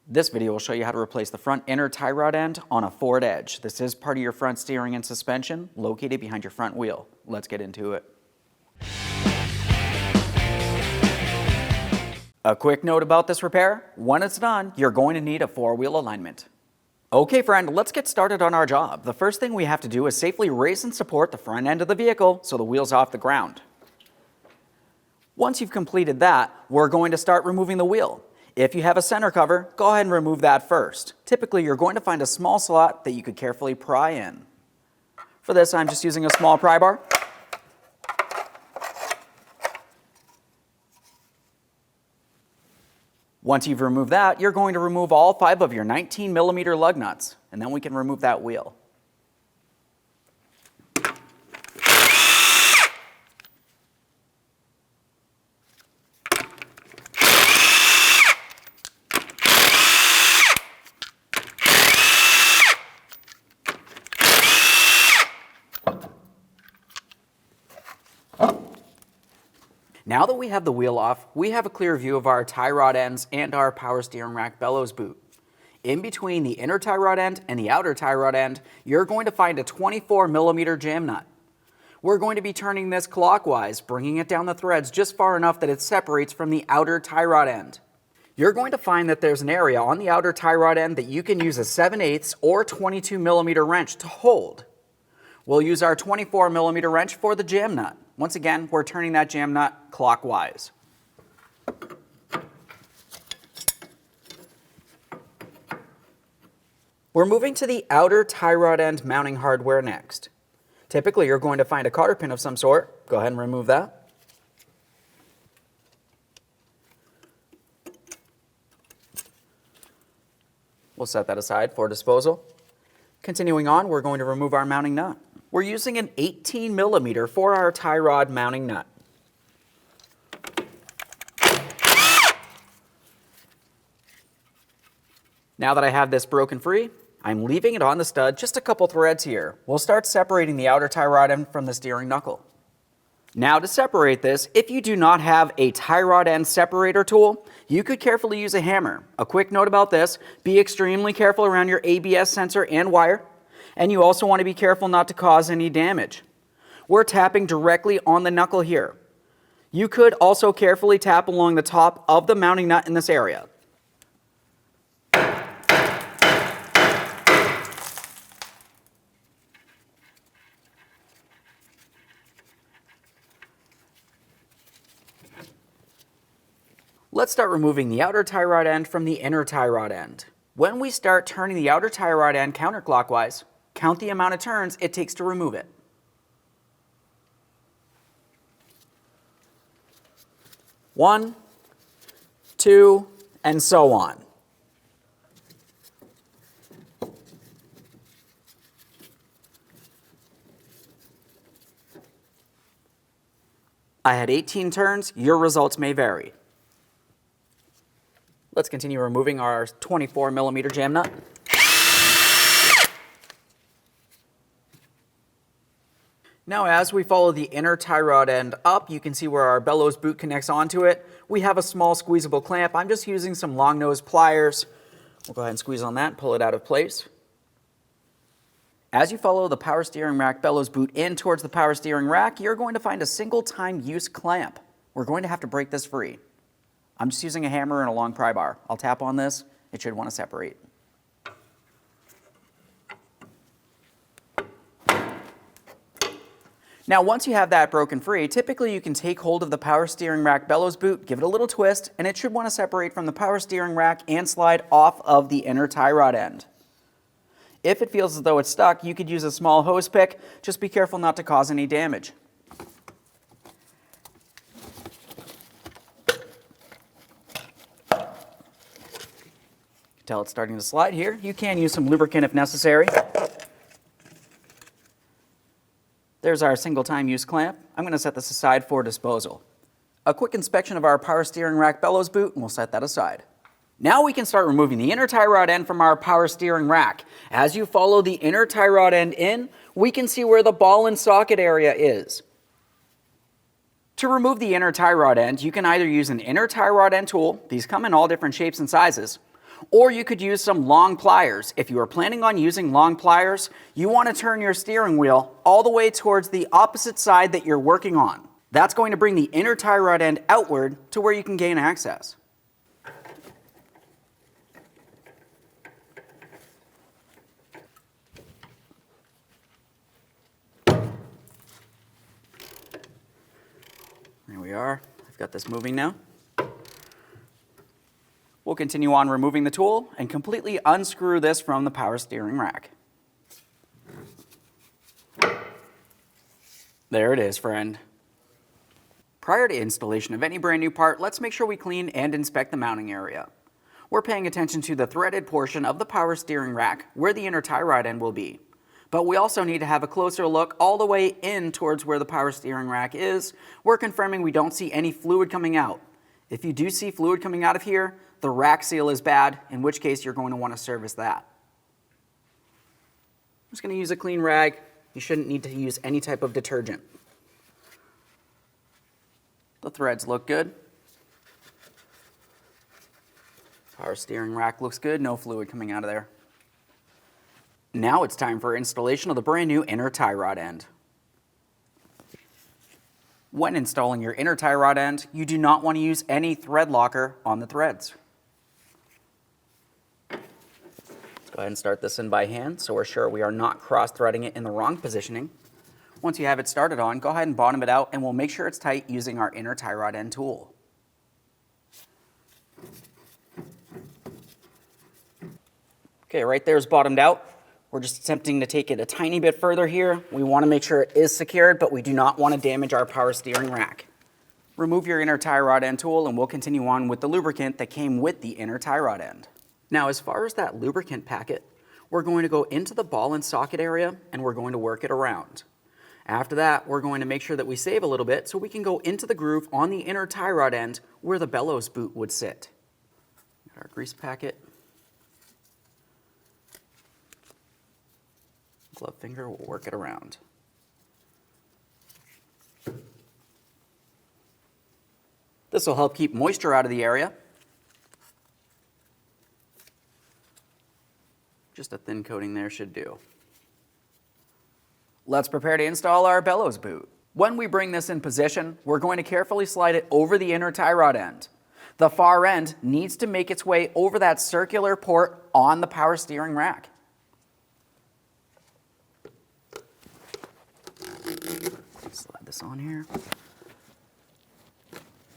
This video will show you how to replace the front inner tie rod end on a Ford Edge. This is part of your front steering and suspension located behind your front wheel. Let's get into it. A quick note about this repair, when it's done, you're going to need a four-wheel alignment. Okay friend, let's get started on our job. The first thing we have to do is safely raise and support the front end of the vehicle so the wheel's off the ground. Once you've completed that, we're going to start removing the wheel. If you have a center cover, go ahead and remove that first. Typically, you're going to find a small slot that you could carefully pry in. For this, I'm just using a small pry bar. Once you've removed that, you're going to remove all 5 of your 19mm lug nuts, and then we can remove that wheel. Now that we have the wheel off, we have a clear view of our tie rod ends and our power steering rack bellows boot. In between the inner tie rod end and the outer tie rod end, you're going to find a 24mm jam nut. We're going to be turning this clockwise, bringing it down the threads just far enough that it separates from the outer tie rod end. You're going to find that there's an area on the outer tie rod end that you can use a 7/8 or 22mm wrench to hold. We'll use our 24mm wrench for the jam nut. Once again, we're turning that jam nut clockwise. We're moving to the outer tie rod end mounting hardware next. Typically, you're going to find a cotter pin of some sort. Go ahead and remove that. We'll set that aside for disposal. Continuing on, we're going to remove our mounting nut. We're using an 18mm for our tie rod mounting nut. Now that I have this broken free, I'm leaving it on the stud, just a couple threads here. We'll start separating the outer tie rod end from the steering knuckle. Now to separate this, if you do not have a tie rod end separator tool, you could carefully use a hammer. A quick note about this, be extremely careful around your ABS sensor and wire. And you also want to be careful not to cause any damage. We're tapping directly on the knuckle here. You could also carefully tap along the top of the mounting nut in this area. Let's start removing the outer tie rod end from the inner tie rod end. When we start turning the outer tie rod end counterclockwise, count the amount of turns it takes to remove it. 1, 2, and so on. I had 18 turns, your results may vary. Let's continue removing our 24mm jam nut. Now as we follow the inner tie rod end up, you can see where our bellows boot connects onto it. We have a small squeezable clamp. I'm just using some long nose pliers. We'll go ahead and squeeze on that, pull it out of place. As you follow the power steering rack bellows boot in towards the power steering rack, you're going to find a single time use clamp. We're going to have to break this free. I'm just using a hammer and a long pry bar. I'll tap on this, it should want to separate. Now once you have that broken free, typically you can take hold of the power steering rack bellows boot, give it a little twist, and it should want to separate from the power steering rack and slide off of the inner tie rod end. If it feels as though it's stuck, you could use a small hose pick. Just be careful not to cause any damage. Tell it's starting to slide here. You can use some lubricant if necessary. There's our single time use clamp. I'm going to set this aside for disposal. A quick inspection of our power steering rack bellows boot and we'll set that aside. Now we can start removing the inner tie rod end from our power steering rack. As you follow the inner tie rod end in, we can see where the ball and socket area is. To remove the inner tie rod end, you can either use an inner tie rod end tool, these come in all different shapes and sizes, Or you could use some long pliers. If you are planning on using long pliers, you want to turn your steering wheel all the way towards the opposite side that you're working on. That's going to bring the inner tie rod end outward to where you can gain access. There we are. I've got this moving now. We'll continue on removing the tool and completely unscrew this from the power steering rack. There it is, friend. Prior to installation of any brand new part, let's make sure we clean and inspect the mounting area. We're paying attention to the threaded portion of the power steering rack where the inner tie rod end will be. But we also need to have a closer look all the way in towards where the power steering rack is. We're confirming we don't see any fluid coming out. If you do see fluid coming out of here, the rack seal is bad, in which case you're going to want to service that. I'm just going to use a clean rag. You shouldn't need to use any type of detergent. The threads look good. Power steering rack looks good, no fluid coming out of there. Now it's time for installation of the brand new inner tie rod end. When installing your inner tie rod end, you do not want to use any thread locker on the threads. Let's go ahead and start this in by hand so we're sure we are not cross-threading it in the wrong positioning. Once you have it started on, go ahead and bottom it out and we'll make sure it's tight using our inner tie rod end tool. Okay, right there is bottomed out. We're just attempting to take it a tiny bit further here. We want to make sure it is secured, but we do not want to damage our power steering rack. Remove your inner tie rod end tool and we'll continue on with the lubricant that came with the inner tie rod end. Now, as far as that lubricant packet, we're going to go into the ball and socket area and we're going to work it around. After that, we're going to make sure that we save a little bit so we can go into the groove on the inner tie rod end where the bellows boot would sit. Got our grease packet. Glove finger, we'll work it around. This will help keep moisture out of the area. Just a thin coating there should do. Let's prepare to install our bellows boot. When we bring this in position, we're going to carefully slide it over the inner tie rod end. The far end needs to make its way over that circular port on the power steering rack. Slide this on here.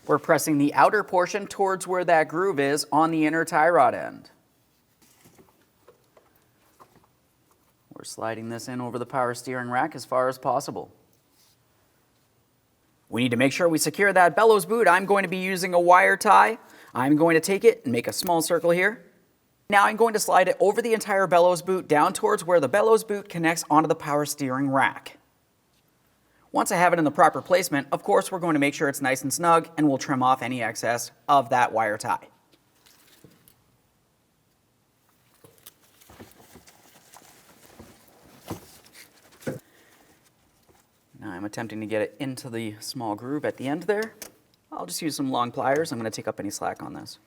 We're pressing the outer portion towards where that groove is on the inner tie rod end. We're sliding this in over the power steering rack as far as possible. We need to make sure we secure that bellows boot. I'm going to be using a wire tie. I'm going to take it and make a small circle here. Now I'm going to slide it over the entire bellows boot down towards where the bellows boot connects onto the power steering rack. Once I have it in the proper placement, of course, we're going to make sure it's nice and snug and we'll trim off any excess of that wire tie. Now I'm attempting to get it into the small groove at the end there. I'll just use some long pliers. I'm going to take up any slack on this.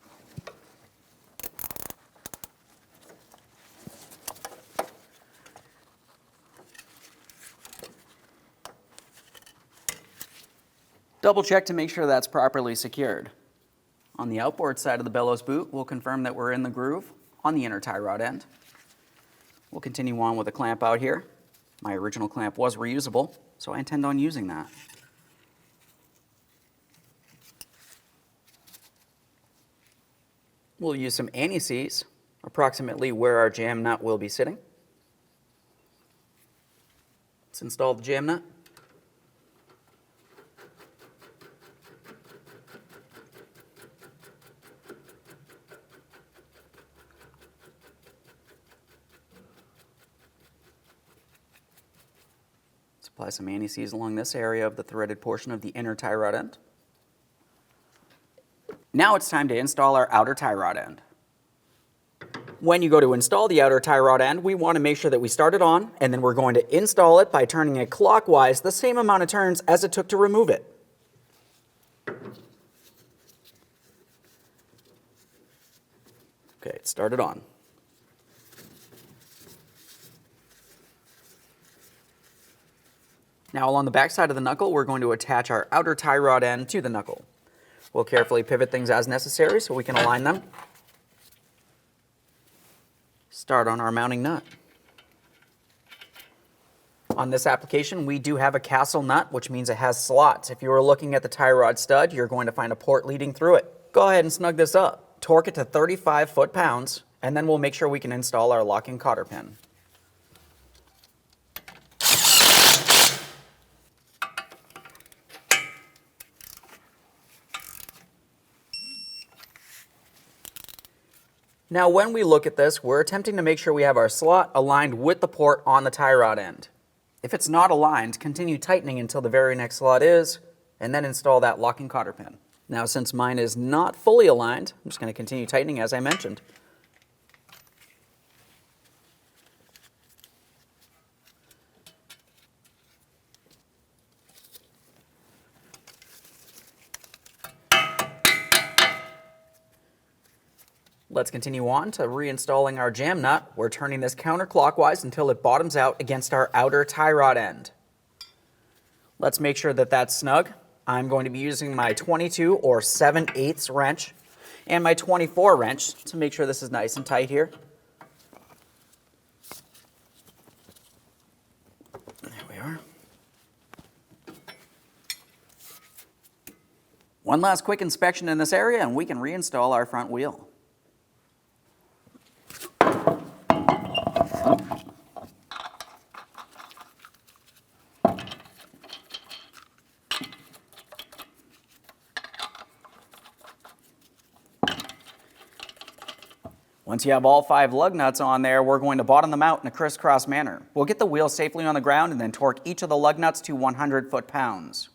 Double check to make sure that's properly secured. On the outboard side of the bellows boot, we'll confirm that we're in the groove on the inner tie rod end. We'll continue on with a clamp out here. My original clamp was reusable, so I intend on using that. We'll use some anti-seize, approximately where our jam nut will be sitting. Let's install the jam nut. Apply some anti-seize along this area of the threaded portion of the inner tie rod end. Now it's time to install our outer tie rod end. When you go to install the outer tie rod end, we want to make sure that we start it on, and then we're going to install it by turning it clockwise the same amount of turns as it took to remove it. Okay, it started on. Now along the back side of the knuckle, we're going to attach our outer tie rod end to the knuckle. We'll carefully pivot things as necessary so we can align them. Start on our mounting nut. On this application, we do have a castle nut, which means it has slots. If you were looking at the tie rod stud, you're going to find a port leading through it. Go ahead and snug this up. Torque it to 35 foot-pounds, and then we'll make sure we can install our locking cotter pin. Now when we look at this, we're attempting to make sure we have our slot aligned with the port on the tie rod end. If it's not aligned, continue tightening until the very next slot is, and then install that locking cotter pin. Now since mine is not fully aligned, I'm just going to continue tightening as I mentioned. Let's continue on to reinstalling our jam nut. We're turning this counterclockwise until it bottoms out against our outer tie rod end. Let's make sure that that's snug. I'm going to be using my 22 or 7/8 wrench and my 24 wrench to make sure this is nice and tight here. There we are. One last quick inspection in this area and we can reinstall our front wheel. Once you have all 5 lug nuts on there, we're going to bottom them out in a crisscross manner. We'll get the wheel safely on the ground and then torque each of the lug nuts to 100 foot-pounds.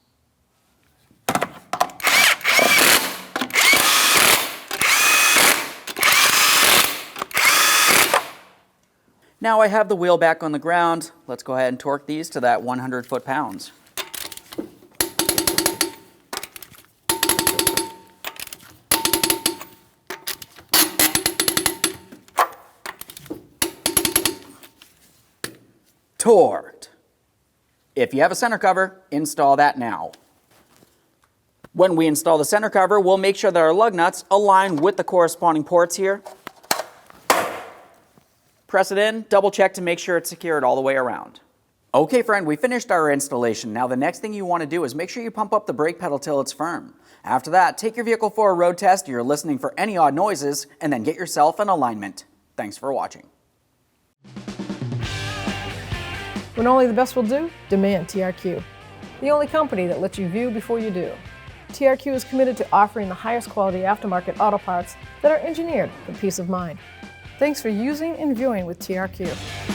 Now I have the wheel back on the ground. Let's go ahead and torque these to that 100 foot-pounds. Torqued. If you have a center cover, install that now. When we install the center cover, we'll make sure that our lug nuts align with the corresponding ports here. Press it in, double check to make sure it's secured all the way around. Okay friend, we finished our installation. Now the next thing you want to do is make sure you pump up the brake pedal till it's firm. After that, take your vehicle for a road test, you're listening for any odd noises, and then get yourself an alignment. Thanks for watching. When only the best will do, demand TRQ. The only company that lets you view before you do. TRQ is committed to offering the highest quality aftermarket auto parts that are engineered for peace of mind. Thanks for using and viewing with TRQ.